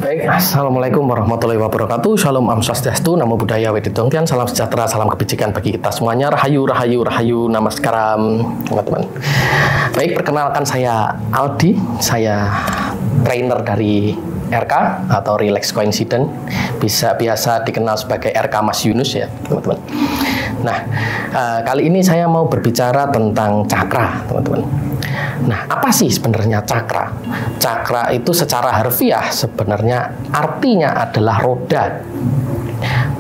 Baik, Assalamualaikum warahmatullahi wabarakatuh. Shalom Am Swastiastu, Namo Buddhaya Wedidongtian, salam sejahtera, salam kebajikan bagi kita semuanya. Rahayu, rahayu, rahayu, namaskaram, teman-teman. Baik, perkenalkan saya Aldi, saya trainer dari RK atau Relax Coincidence, biasa dikenal sebagai RK Mas Yunus ya, teman-teman. Nah, kali ini saya mau berbicara tentang cakra, teman-teman. Nah, apa sih sebenarnya cakra? Cakra itu secara harfiah sebenarnya artinya adalah roda.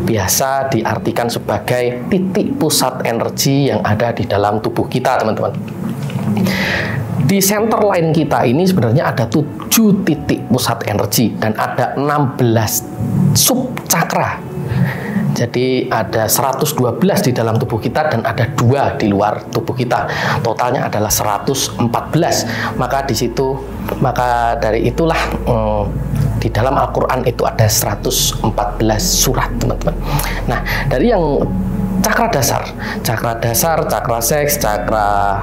Biasa diartikan sebagai titik pusat energi yang ada di dalam tubuh kita, teman-teman. Di center line kita ini sebenarnya ada 7 titik pusat energi dan ada 16 sub cakra. Jadi ada 112 di dalam tubuh kita dan ada 2 di luar tubuh kita. Totalnya adalah 114. Maka dari itulah di dalam Al-Quran itu ada 114 surat, teman-teman. Nah, dari yang cakra dasar, cakra seks, cakra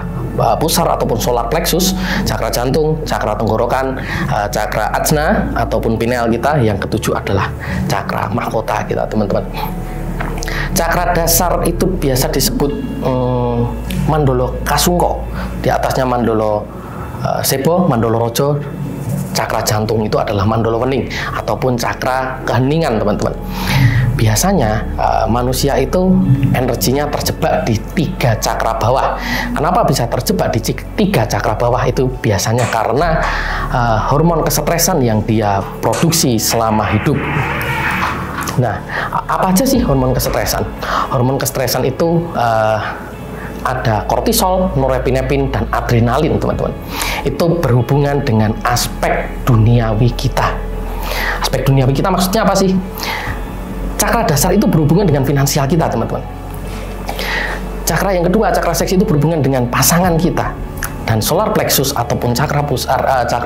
pusar ataupun solar plexus, cakra jantung, cakra tenggorokan, cakra ajna ataupun pineal kita, yang ketujuh adalah cakra mahkota kita, teman-teman. Cakra dasar itu biasa disebut mandolo kasungko, di atasnya mandolo sebo, mandolo rojo. Cakra jantung itu adalah mandolo wening ataupun cakra keheningan, teman-teman. Biasanya manusia itu energinya terjebak di 3 cakra bawah. Kenapa bisa terjebak di 3 cakra bawah? Itu biasanya karena hormon kesetresan yang dia produksi selama hidup. Nah, apa aja sih hormon kesetresan? Hormon kesetresan itu ada kortisol, norepinefrin, dan adrenalin, teman-teman. Itu berhubungan dengan aspek duniawi kita. Aspek duniawi kita maksudnya apa sih? Cakra dasar itu berhubungan dengan finansial kita, teman-teman. Cakra yang kedua, cakra seks, itu berhubungan dengan pasangan kita. Dan solar plexus ataupun cakra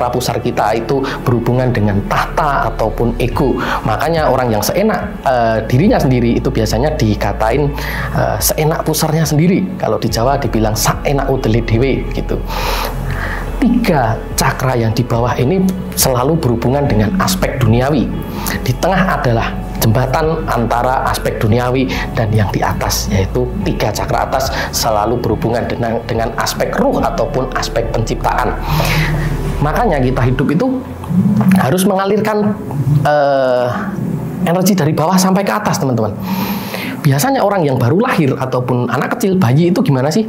pusar kita itu berhubungan dengan tahta ataupun ego. Makanya orang yang seenak dirinya sendiri itu biasanya dikatain seenak pusarnya sendiri. Kalau di Jawa dibilang saenak udele dewe gitu. 3 cakra yang di bawah ini selalu berhubungan dengan aspek duniawi. Di tengah adalah jembatan antara aspek duniawi dan yang di atas, yaitu 3 cakra atas selalu berhubungan dengan aspek ruh ataupun aspek penciptaan. Makanya kita hidup itu harus mengalirkan energi dari bawah sampai ke atas, teman-teman. Biasanya orang yang baru lahir ataupun anak kecil, bayi itu gimana sih?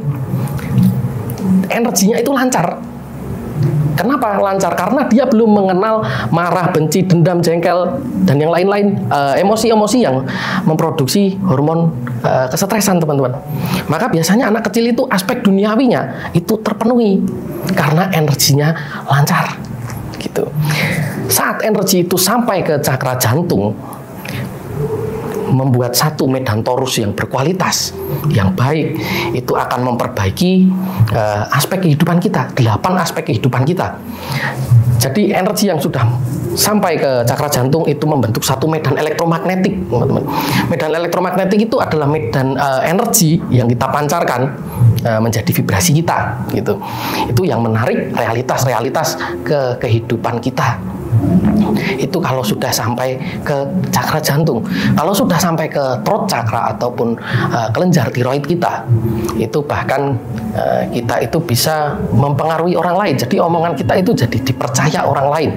Energinya itu lancar. Kenapa lancar? Karena dia belum mengenal marah, benci, dendam, jengkel, dan yang lain-lain, emosi-emosi yang memproduksi hormon kesetresan, teman-teman. Maka biasanya anak kecil itu aspek duniawinya itu terpenuhi karena energinya lancar, gitu. Saat energi itu sampai ke cakra jantung, membuat satu medan torus yang berkualitas, yang baik, itu akan memperbaiki aspek kehidupan kita, 8 aspek kehidupan kita. Jadi energi yang sudah sampai ke cakra jantung itu membentuk satu medan elektromagnetik, teman-teman. Medan elektromagnetik itu adalah medan energi yang kita pancarkan menjadi vibrasi kita, gitu. Itu yang menarik realitas-realitas ke kehidupan kita. Itu kalau sudah sampai ke cakra jantung. Kalau sudah sampai ke throat chakra ataupun kelenjar tiroid kita, itu bahkan kita itu bisa mempengaruhi orang lain. Jadi omongan kita itu jadi dipercaya orang lain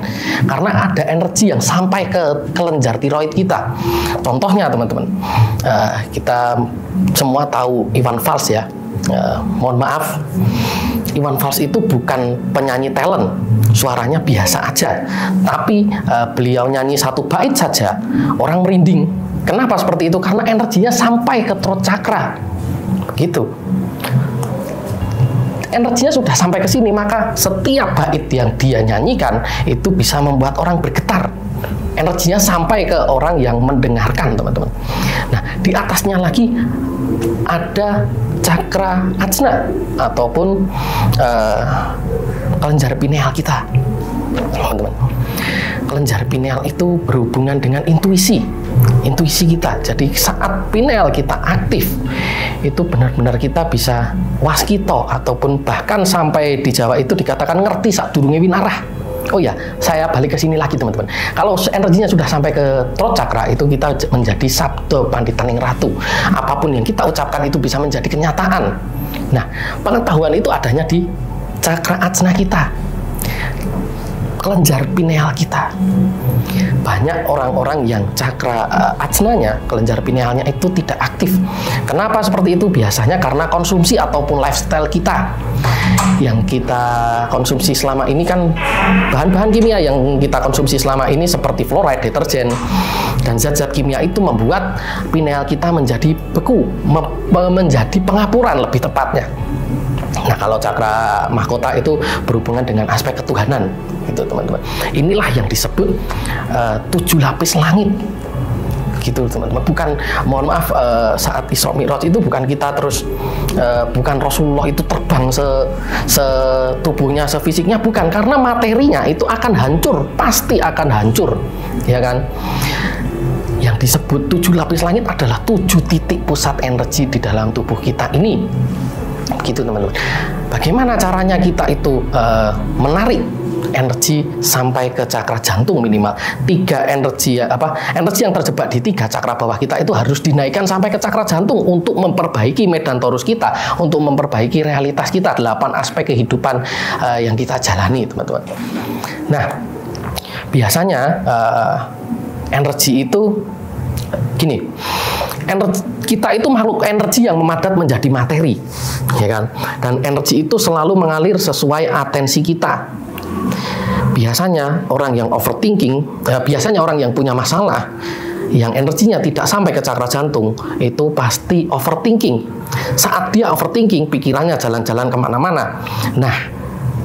karena ada energi yang sampai ke kelenjar tiroid kita. Contohnya, teman-teman, kita semua tahu Iwan Fals ya. Mohon maaf, Iwan Fals itu bukan penyanyi talent, suaranya biasa aja, tapi beliau nyanyi 1 bait saja orang merinding. Kenapa seperti itu? Karena energinya sampai ke throat chakra, begitu. Energinya sudah sampai ke sini, maka setiap bait yang dia nyanyikan itu bisa membuat orang bergetar. Energinya sampai ke orang yang mendengarkan, teman-teman. Nah, di atasnya lagi ada cakra ajna ataupun kelenjar pineal kita, teman-teman. Kelenjar pineal itu berhubungan dengan intuisi kita. Jadi saat pineal kita aktif, itu benar-benar kita bisa waskito ataupun bahkan sampai di Jawa itu dikatakan ngerti sak durunge winarah. Oh ya, saya balik ke sini lagi teman-teman. Kalau energinya sudah sampai ke throat chakra, itu kita menjadi sabdo panditaning ratu. Apapun yang kita ucapkan itu bisa menjadi kenyataan. Nah, pengetahuan itu adanya di cakra ajna kita, kelenjar pineal kita. Banyak orang-orang yang cakra ajnanya, kelenjar pinealnya itu tidak aktif. Kenapa seperti itu? Biasanya karena konsumsi ataupun lifestyle kita. Yang kita konsumsi selama ini kan bahan-bahan kimia yang kita konsumsi selama ini seperti fluoride, deterjen, dan zat-zat kimia itu membuat pineal kita menjadi beku, menjadi pengapuran lebih tepatnya. Nah, kalau cakra mahkota itu berhubungan dengan aspek ketuhanan, gitu teman-teman. Inilah yang disebut 7 lapis langit, gitu teman-teman. Bukan, mohon maaf, saat Isra Mi'raj itu bukan kita terus, bukan Rasulullah itu terbang setubuhnya, sefisiknya, bukan, karena materinya itu akan hancur, pasti akan hancur, ya kan? Yang disebut 7 lapis langit adalah 7 titik pusat energi di dalam tubuh kita ini. Gitu teman-teman. Bagaimana caranya kita itu menarik energi sampai ke cakra jantung minimal 3 energi energi yang terjebak di 3 cakra bawah kita itu harus dinaikkan sampai ke cakra jantung untuk memperbaiki medan torus kita, untuk memperbaiki realitas kita, 8 aspek kehidupan yang kita jalani teman-teman. Nah, biasanya energi itu gini, kita itu makhluk energi yang memadat menjadi materi, ya kan? Dan energi itu selalu mengalir sesuai atensi kita. Biasanya orang yang overthinking, biasanya orang yang punya masalah, yang energinya tidak sampai ke cakra jantung, itu pasti overthinking. Saat dia overthinking, pikirannya jalan-jalan kemana-mana. Nah,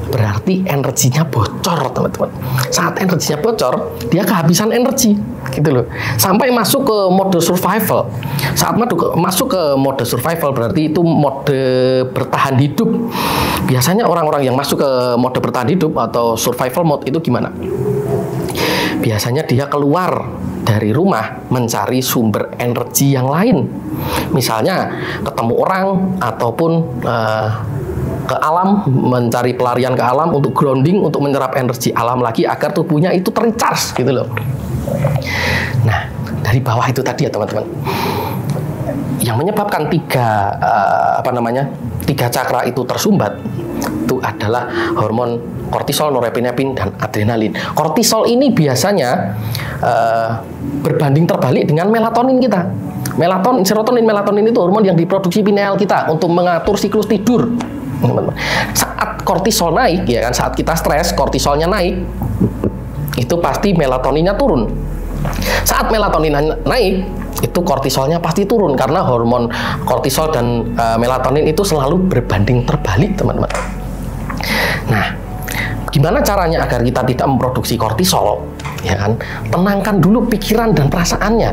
berarti energinya bocor teman-teman. Saat energinya bocor, dia kehabisan energi, gitu loh. Sampai masuk ke mode survival. Saat masuk ke mode survival berarti itu mode bertahan hidup. Biasanya orang-orang yang masuk ke mode bertahan hidup atau survival mode itu gimana? Biasanya dia keluar dari rumah mencari sumber energi yang lain. Misalnya ketemu orang ataupun ke alam, mencari pelarian ke alam untuk grounding, untuk menyerap energi alam lagi agar tubuhnya itu tercharge, gitu loh. Nah, dari bawah itu tadi ya teman-teman, yang menyebabkan 3 cakra itu tersumbat itu adalah hormon kortisol, norepinefrin, dan adrenalin. Kortisol ini biasanya berbanding terbalik dengan melatonin kita. Serotonin, melatonin itu hormon yang diproduksi pineal kita untuk mengatur siklus tidur. Saat kortisol naik, ya kan, saat kita stres, kortisolnya naik, itu pasti melatoninnya turun. Saat melatonin naik, itu kortisolnya pasti turun karena hormon kortisol dan melatonin itu selalu berbanding terbalik, teman-teman. Nah, gimana caranya agar kita tidak memproduksi kortisol? Ya kan, tenangkan dulu pikiran dan perasaannya.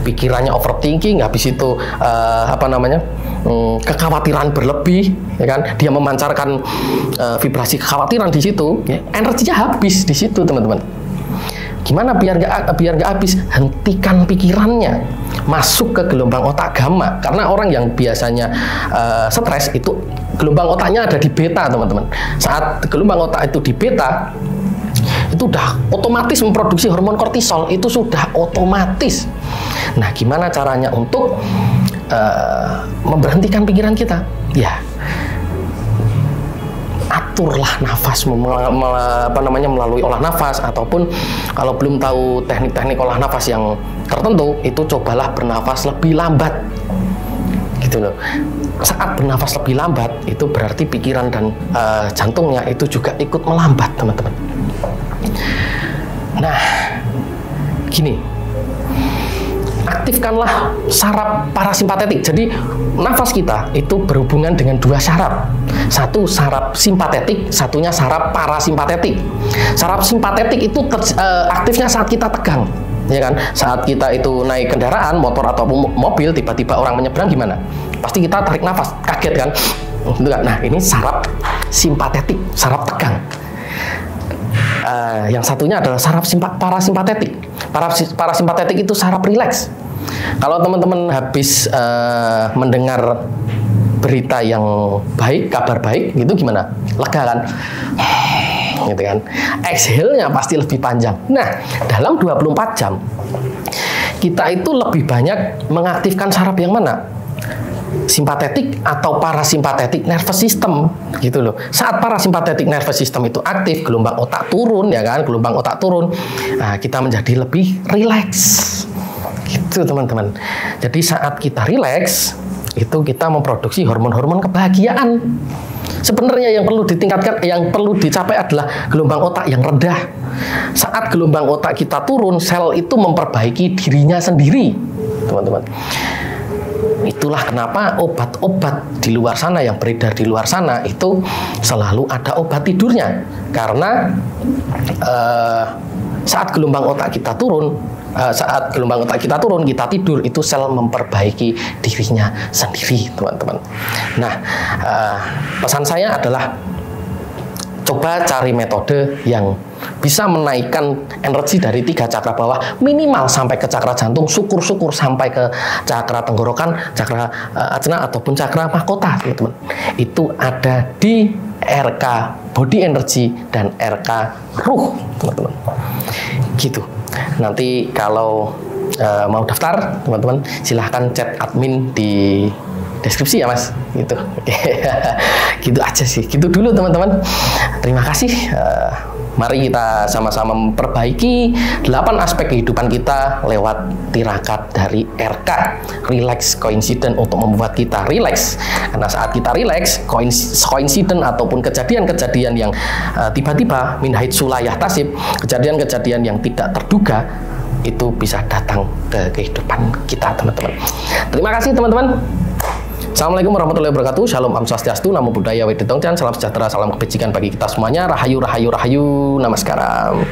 Pikirannya overthinking, habis itu kekhawatiran berlebih, ya kan? Dia memancarkan vibrasi kekhawatiran di situ, ya, energinya habis di situ, teman-teman. Gimana biar nggak habis? Hentikan pikirannya, masuk ke gelombang otak gamma. Karena orang yang biasanya stres itu gelombang otaknya ada di beta, teman-teman. Saat gelombang otak itu di beta, itu udah otomatis memproduksi hormon kortisol, itu sudah otomatis. Nah, gimana caranya untuk memberhentikan pikiran kita? Ya, aturlah nafas melalui olah nafas, ataupun kalau belum tahu teknik-teknik olah nafas yang tertentu, itu cobalah bernafas lebih lambat, gitu loh. Saat bernafas lebih lambat, itu berarti pikiran dan jantungnya itu juga ikut melambat, teman-teman. Nah, gini, aktifkanlah saraf parasimpatetik. Jadi nafas kita itu berhubungan dengan 2 saraf. Satu saraf simpatetik, satunya saraf parasimpatetik. Saraf simpatetik itu aktifnya saat kita tegang, ya kan? Saat kita itu naik kendaraan, motor atau mobil, tiba-tiba orang menyeberang, gimana? Pasti kita tarik nafas, kaget kan? Nah, ini saraf simpatetik, saraf tegang. Yang satunya adalah saraf parasimpatetik. Parasimpatetik itu saraf rileks. Kalau teman-teman habis mendengar berita yang baik, kabar baik, gitu gimana? Lega kan? gitu kan. Exhale-nya pasti lebih panjang. Nah, dalam 24 jam kita itu lebih banyak mengaktifkan saraf yang mana? Simpatetik atau parasimpatetik nervous system gitu loh. Saat parasimpatetik nervous system itu aktif, gelombang otak turun ya kan, gelombang otak turun. Nah, kita menjadi lebih rileks. Gitu teman-teman. Jadi saat kita rileks, itu kita memproduksi hormon-hormon kebahagiaan. Sebenarnya yang perlu ditingkatkan, yang perlu dicapai adalah gelombang otak yang rendah. Saat gelombang otak kita turun, sel itu memperbaiki dirinya sendiri, teman-teman. Itulah kenapa obat-obat di luar sana yang beredar di luar sana itu selalu ada obat tidurnya. Karena saat gelombang otak kita turun, kita tidur, itu sel memperbaiki dirinya sendiri, teman-teman. Nah, pesan saya adalah coba cari metode yang bisa menaikkan energi dari 3 cakra bawah minimal sampai ke cakra jantung, syukur-syukur sampai ke cakra tenggorokan, cakra ajna ataupun cakra mahkota, teman-teman. Itu ada di RK Body Energy dan RK Ruh, teman-teman. Gitu. Nanti kalau mau daftar, teman-teman, silahkan chat admin di deskripsi ya mas, gitu. Oke. Gitu aja sih, gitu dulu teman-teman. Terima kasih. Mari kita sama-sama memperbaiki 8 aspek kehidupan kita lewat tirakat dari RK, Relax Coincident, untuk membuat kita relax. Karena saat kita relax, coincident ataupun kejadian-kejadian yang tiba-tiba min haitsu la yahtasib, kejadian-kejadian yang tidak terduga, itu bisa datang ke kehidupan kita, teman-teman. Terima kasih teman-teman. Assalamualaikum warahmatullahi wabarakatuh. Shalom Am Swastiastu, Namo Buddhaya Weditongchan. Salam sejahtera, salam kebajikan bagi kita semuanya. Rahayu, rahayu, rahayu. Namaskaram.